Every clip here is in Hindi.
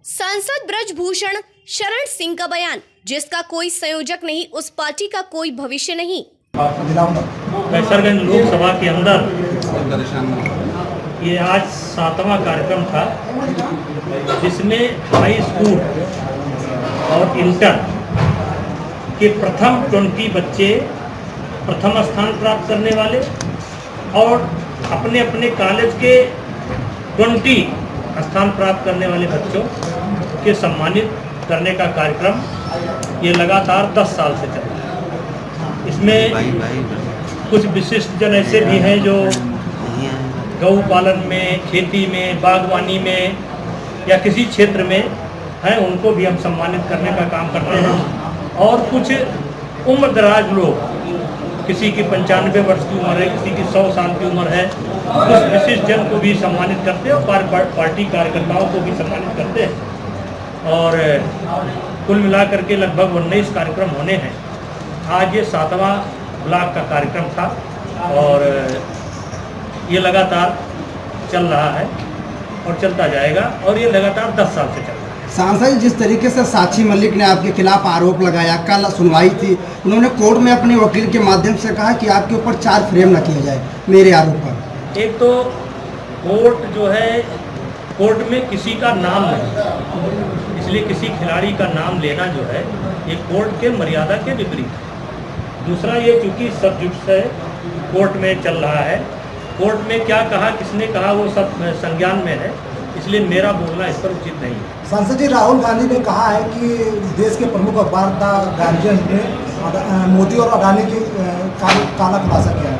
सांसद ब्रजभूषण शरण सिंह का बयान, जिसका कोई संयोजक नहीं, उस पार्टी का कोई भविष्य नहीं। कैसरगंज लोकसभा के अंदर ये आज 7वां कार्यक्रम था, जिसमें हाई स्कूल और इंटर के प्रथम 20 बच्चे प्रथम स्थान प्राप्त करने वाले और अपने अपने कॉलेज के 20 स्थान प्राप्त करने वाले बच्चों के सम्मानित करने का कार्यक्रम ये लगातार 10 साल से चल रहा है। इसमें कुछ विशिष्ट जन ऐसे भी हैं जो गौ पालन में, खेती में, बागवानी में या किसी क्षेत्र में हैं, उनको भी हम सम्मानित करने का काम करते हैं। और कुछ उम्र दराज लोग, किसी की 95 वर्ष की उम्र है, किसी की 100 साल की उम्र है, कुछ विशिष्ट जन को भी सम्मानित करते हैं और पार्टी कार्यकर्ताओं को भी सम्मानित करते हैं। और कुल मिलाकर के लगभग 19 कार्यक्रम होने हैं। आज ये 7वां ब्लॉक का कार्यक्रम था और ये लगातार चल रहा है और चलता जाएगा और ये लगातार 10 साल से चल रहा है। सांसद, जिस तरीके से साक्षी मलिक ने आपके खिलाफ आरोप लगाया, कल सुनवाई थी, उन्होंने कोर्ट में अपने वकील के माध्यम से कहा कि आपके ऊपर 4 फ्रेम न किया जाए मेरे आरोप पर। एक तो कोर्ट जो है, कोर्ट में किसी का नाम नहीं, इसलिए किसी खिलाड़ी का नाम लेना जो है ये कोर्ट के मर्यादा के विपरीत है। दूसरा, ये चूँकि सब्जुडिस है, कोर्ट में चल रहा है, कोर्ट में क्या कहा, किसने कहा, वो सब संज्ञान में है, इसलिए मेरा बोलना इस पर उचित नहीं है। सांसद जी, राहुल गांधी ने कहा है कि देश के प्रमुख अखबार द गार्जियन ने मोदी और अडानी की काला खुलासा किया है,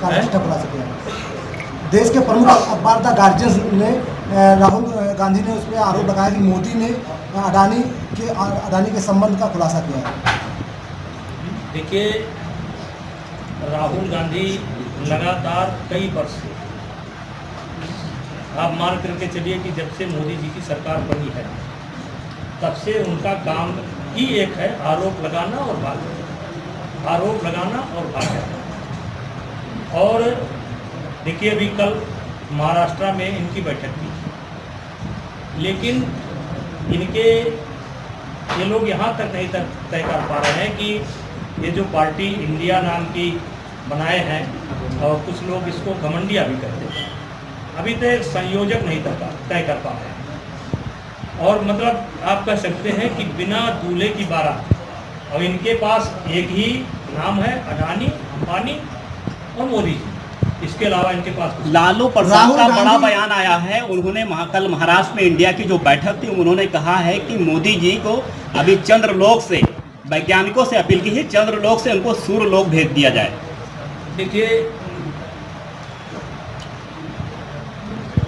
काला चिट्ठा खुलासा किया है। देश के प्रमुख अखबार द गार्जियन ने राहुल गांधी ने उस पर आरोप लगाया कि मोदी ने अडानी के संबंध का खुलासा किया है। देखिए, राहुल गांधी लगातार कई वर्ष से, आप मान करके चलिए कि जब से मोदी जी की सरकार बनी है तब से उनका काम ही एक है, आरोप लगाना और भागना, आरोप लगाना और भागना। और देखिए, अभी कल महाराष्ट्र में इनकी बैठक थी, लेकिन इनके ये लोग यहाँ तक नहीं तय कर पा रहे हैं कि ये जो पार्टी इंडिया नाम की बनाए हैं, और कुछ लोग इसको घमंडिया भी कहते हैं, अभी तक संयोजक नहीं तय कर पा रहे हैं। और मतलब आप कह सकते हैं कि बिना दूल्हे की बारात, और इनके पास एक ही नाम है, अडानी, अंबानी और मोदी जी, इसके अलावा इनके पास लालू प्रसाद का बड़ा बयान आया है। उन्होंने कल महाराष्ट्र में इंडिया की जो बैठक थी, उन्होंने कहा है कि मोदी जी को अभी चंद्रलोक से, वैज्ञानिकों से अपील की है, चंद्रलोक से उनको सूर्यलोक भेज दिया जाए। देखिए,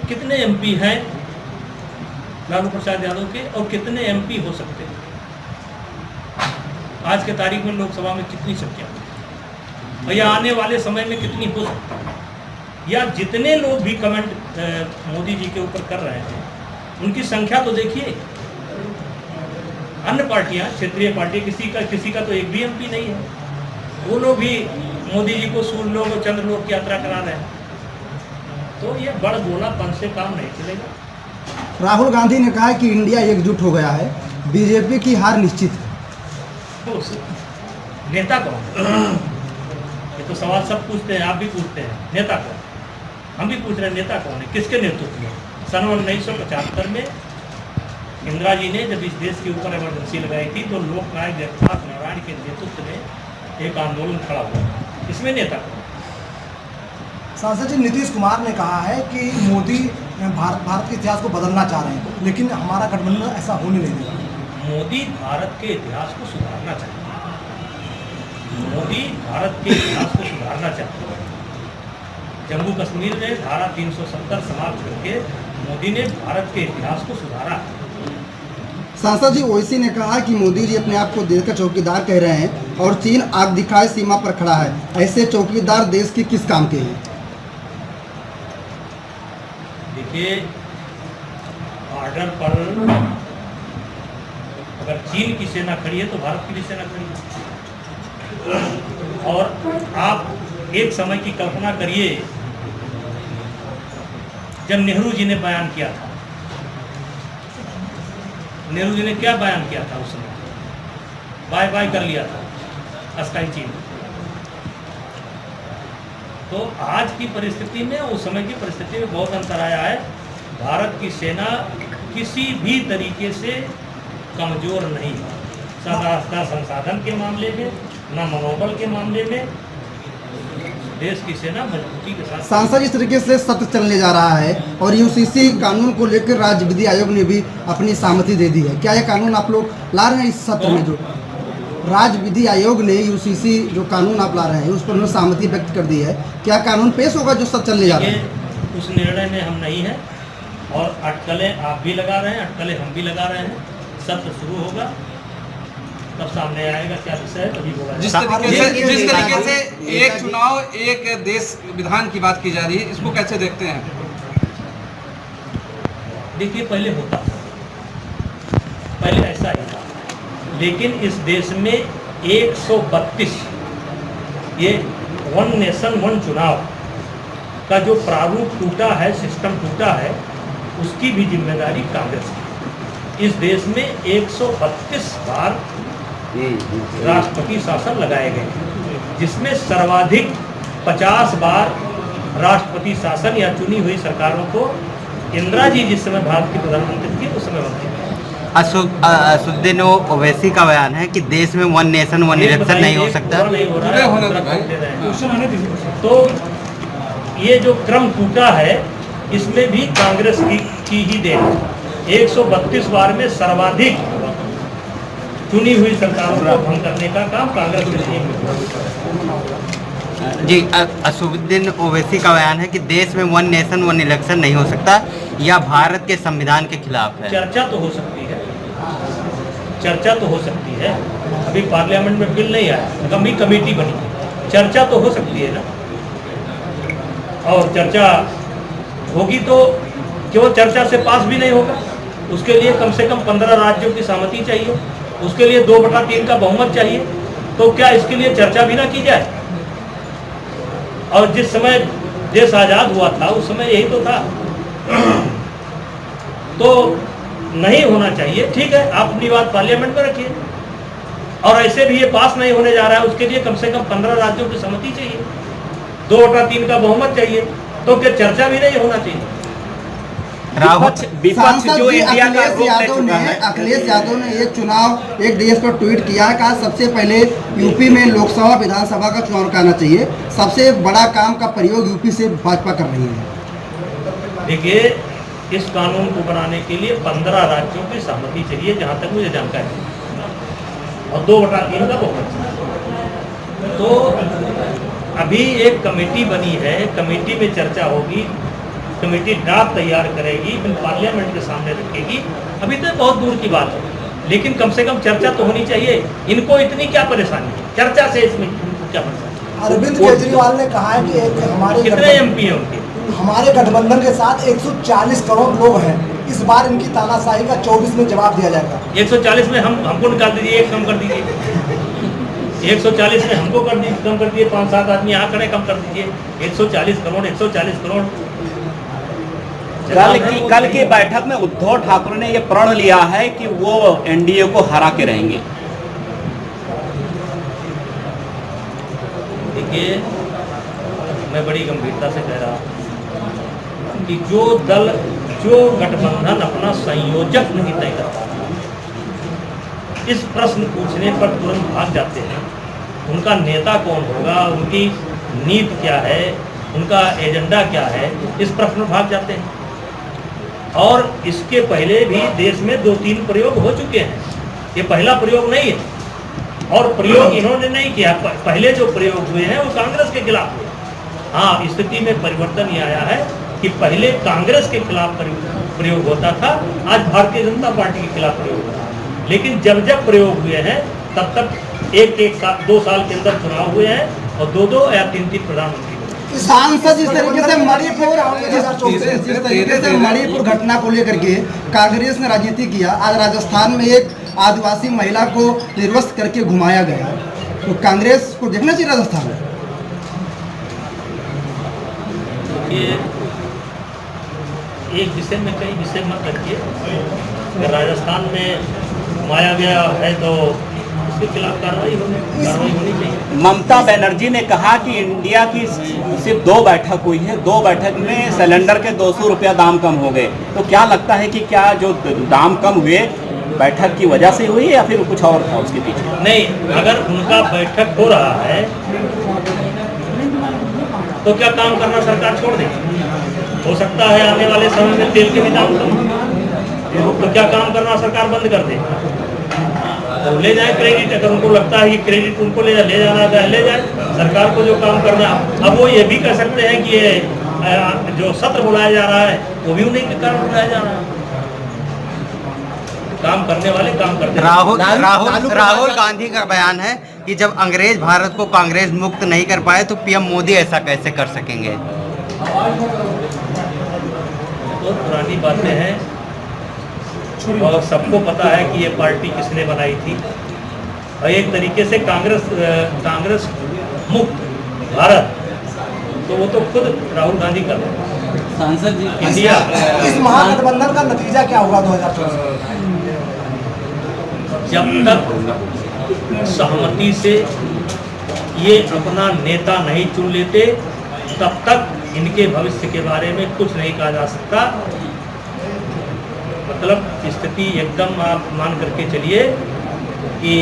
कितने एमपी हैं लालू प्रसाद यादव के और कितने एमपी हो सकते हैं? आज के तारीख में लोकसभा में कितनी संख्या है, या आने वाले समय में कितनी हो सकती है? या जितने लोग भी कमेंट मोदी जी के ऊपर कर रहे हैं, उनकी संख्या तो देखिए। अन्य पार्टियां, क्षेत्रीय पार्टी, किसी का तो एक भी एमपी नहीं है, वो लोग भी मोदी जी को सूर्यलोक और चंद्रलोक की यात्रा करा रहे हैं। तो ये बड़ बोलापन से काम नहीं चलेगा। राहुल गांधी ने कहा कि इंडिया एकजुट हो गया है, बीजेपी की हार निश्चित है। तो नेता कौन? ये तो सवाल सब पूछते हैं, आप भी पूछते हैं, नेता कौन? हम भी पूछ रहे हैं, नेता कौन है, किसके नेतृत्व में? सन 1975 में इंदिरा जी ने जब इस देश के ऊपर इमरजेंसी लगाई थी, तो लोकनायक जगन्नाथ नारायण के नेतृत्व में एक आंदोलन खड़ा हुआ, इसमें नेता कौन? सांसद जी, नीतीश कुमार ने कहा है कि मोदी भारत के इतिहास को बदलना चाह रहे हैं, लेकिन हमारा गठबंधन ऐसा होने नहीं देगा। मोदी भारत के इतिहास को सुधारना चाहते हैं, मोदी भारत के इतिहास को सुधारना चाहते हैं। जम्मू कश्मीर में धारा 370 समाप्त करके मोदी ने भारत के इतिहास को सुधारा। सांसद जी, ओवैसी ने कहा कि मोदी जी अपने आप को देश का चौकीदार कह रहे हैं और चीन आग दिखाए सीमा पर खड़ा है, ऐसे चौकीदार देश के किस काम के हैं? देखिए, बॉर्डर पर अगर चीन की सेना खड़ी है तो भारत की भी सेना खड़ी है। और आप एक समय की कल्पना करिए जब नेहरू जी ने बयान किया था नेहरू जी ने क्या बयान किया था उस समय? बाय बाय कर लिया था स्काई चीन। तो आज की परिस्थिति में उस समय की परिस्थिति में बहुत अंतर आया है। भारत की सेना किसी भी तरीके से कमज़ोर नहीं है, ना संसाधन के मामले में, ना मनोबल के मामले में। देश की सेना मजबूती के साथ। सांसद इस तरीके से सत्र चलने जा रहा है और यूसीसी कानून को लेकर राज्य विधि आयोग ने भी अपनी सहमति दे दी है। क्या यह कानून आप लोग ला रहे हैं इस सत्र में? जो राज्य विधि आयोग ने यूसीसी जो कानून आप ला रहे हैं उस पर उन्होंने सहमति व्यक्त कर दी है, क्या कानून पेश होगा जो सत्र चलने जा रहा है? उस निर्णय में हम नहीं हैं और अटकलें आप भी लगा रहे हैं, अटकलें हम भी लगा रहे हैं। सत्र शुरू होगा तब सामने आएगा क्या विषय है, तभी होगा। जिस तरीके से एक चुनाव एक देश विधान की बात की जा रही है, इसको कैसे देखते हैं? देखिए, पहले होता था, पहले ऐसा ही था, लेकिन इस देश में 132 ये वन नेशन वन चुनाव का जो प्रारूप टूटा है, सिस्टम टूटा है, उसकी भी जिम्मेदारी कांग्रेस की। इस देश में 132 बार राष्ट्रपति शासन लगाए गए, जिसमें सर्वाधिक 50 बार राष्ट्रपति शासन या चुनी हुई सरकारों को इंदिरा जी जिस समय भारत की प्रधानमंत्री थी उस समय बनती थी। असुद्दीन ओवैसी का बयान है कि देश में वन नेशन वन इलेक्शन नहीं हो सकता। नहीं हो रहा है। तो ये जो क्रम टूटा है इसमें भी कांग्रेस की ही देन है। 132 बार में सर्वाधिक चुनी हुई सरकारों को भंग करने का काम कांग्रेस के जी, असुद्दीन ओवैसी का बयान है कि देश में वन नेशन वन इलेक्शन नहीं हो सकता, यह भारत के संविधान के खिलाफ है। चर्चा तो हो सकती है, चर्चा तो हो सकती है। अभी पार्लियामेंट में बिल नहीं आया, कमेटी बनी, चर्चा तो हो सकती है ना। और चर्चा होगी तो क्यों चर्चा से पास भी नहीं होगा? उसके लिए कम से कम 15 राज्यों की सहमति चाहिए, उसके लिए 2/3 का बहुमत चाहिए। तो क्या इसके लिए चर्चा भी ना की जाए? और जिस समय देश आज़ाद हुआ था उस समय यही तो था। तो नहीं होना चाहिए, ठीक है, आप अपनी बात पार्लियामेंट में रखिए। और ऐसे भी ये पास नहीं होने जा रहा है, उसके लिए कम से कम 15 राज्यों की सहमति चाहिए, 2/3 का बहुमत चाहिए। तो क्या चर्चा भी नहीं होना चाहिए? विपक्ष जो इंडिया का रोक ले चुका है। अखिलेश यादव ने एक चुनाव एक देश पर ट्वीट किया है, कहा सबसे पहले यूपी में लोकसभा विधानसभा का चुनाव कराना चाहिए, सबसे बड़ा काम का प्रयोग यूपी से भाजपा कर रही है। देखिए, इस कानून को बनाने के लिए 15 राज्यों की सहमति चाहिए, जहाँ तक मुझे जानकारी है, और 2/3 का बहुमत चाहिए। तो अभी एक कमेटी बनी है, कमेटी में चर्चा होगी, कमेटी ड्राफ्ट तैयार करेगी, फिर पार्लियामेंट के सामने रखेगी। अभी तो बहुत दूर की बात है, लेकिन कम से कम चर्चा तो होनी चाहिए। इनको इतनी क्या परेशानी है चर्चा से? इसमें क्या परेशानी? अरविंद केजरीवाल ने कहा है कि हमारे कितने MP हैं उनके? हमारे गठबंधन के साथ 140 करोड़ लोग हैं, इस बार इनकी तानाशाही का 24 में जवाब दिया जाएगा। 140 में हमको निकाल दीजिए, एक कम कर दीजिए। 140 में हमको कम कर दिए, 5-7 आदमी यहाँ खड़े, कम कर दीजिए। 140 करोड़। कल की बैठक में उद्धव ठाकरे ने यह प्रण लिया है कि वो एनडीए को हरा के रहेंगे। देखिए, मैं बड़ी गंभीरता से कह रहा हूँ कि जो गठबंधन अपना संयोजक नहीं तय करता, इस प्रश्न पूछने पर तुरंत भाग जाते हैं। उनका नेता कौन होगा, उनकी नीति क्या है, उनका एजेंडा क्या है, इस प्रश्न में भाग जाते हैं। और इसके पहले भी देश में 2-3 प्रयोग हो चुके हैं, ये पहला प्रयोग नहीं है। और प्रयोग इन्होंने नहीं किया, पहले जो प्रयोग हुए हैं वो कांग्रेस के खिलाफ हुए। हाँ, स्थिति में परिवर्तन ये आया है कि पहले कांग्रेस के खिलाफ प्रयोग होता था, आज भारतीय जनता पार्टी के खिलाफ प्रयोग होता है। लेकिन जब प्रयोग हुए हैं तब तक एक साल 2 साल के अंदर चुनाव हुए हैं और 2 या 3 प्रधानमंत्री। सांसद जिस तरीके से मणिपुर घटना को लेकर के कांग्रेस ने राजनीति किया, आज राजस्थान में एक आदिवासी महिला को निर्वस्त्र करके घुमाया गया, तो कांग्रेस को देखना चाहिए राजस्थान में। ये एक विषय में कई विषय मत रखिए। अगर राजस्थान में माया गया है तो उसके खिलाफ कार्रवाई होनी चाहिए। ममता बनर्जी ने कहा कि इंडिया की सिर्फ 2 बैठक हुई है, 2 बैठक में सिलेंडर के 200 रुपया दाम कम हो गए। तो क्या लगता है कि क्या जो दाम कम हुए बैठक की वजह से हुई या फिर कुछ और था उसके पीछे? नहीं, अगर उनका बैठक हो रहा है तो क्या काम करना सरकार छोड़ दे? हो सकता है आने वाले समय में तेल के भी दाम कम हो, तो क्या काम करना सरकार बंद कर दे? तो ले जाए क्रेडिट, अगर उनको लगता है कि क्रेडिट उनको ले जाना है ले जाए। सरकार को जो काम करना, अब वो ये भी कह सकते हैं कि ये जो सत्र बुलाया जा रहा है वो भी उन्हीं के कारण बुलाया जा रहा है। काम करने वाले काम करते हैं। राहुल गांधी का बयान है कि जब अंग्रेज भारत को कांग्रेस मुक्त नहीं कर पाए तो पीएम मोदी ऐसा कैसे कर सकेंगे? तो पुरानी बातें हैं और सबको पता है कि ये पार्टी किसने बनाई थी। और एक तरीके से कांग्रेस मुक्त भारत, तो वो तो खुद राहुल गांधी कर रहे हैं। सांसद जी इंडिया इस महागठबंधन का नतीजा क्या होगा 2024? जब तक सहमति से ये अपना नेता नहीं चुन लेते तब तक इनके भविष्य के बारे में कुछ नहीं कहा जा सकता। मतलब स्थिति एकदम आप मान करके चलिए कि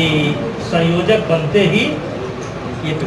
संयोजक बनते ही ये तो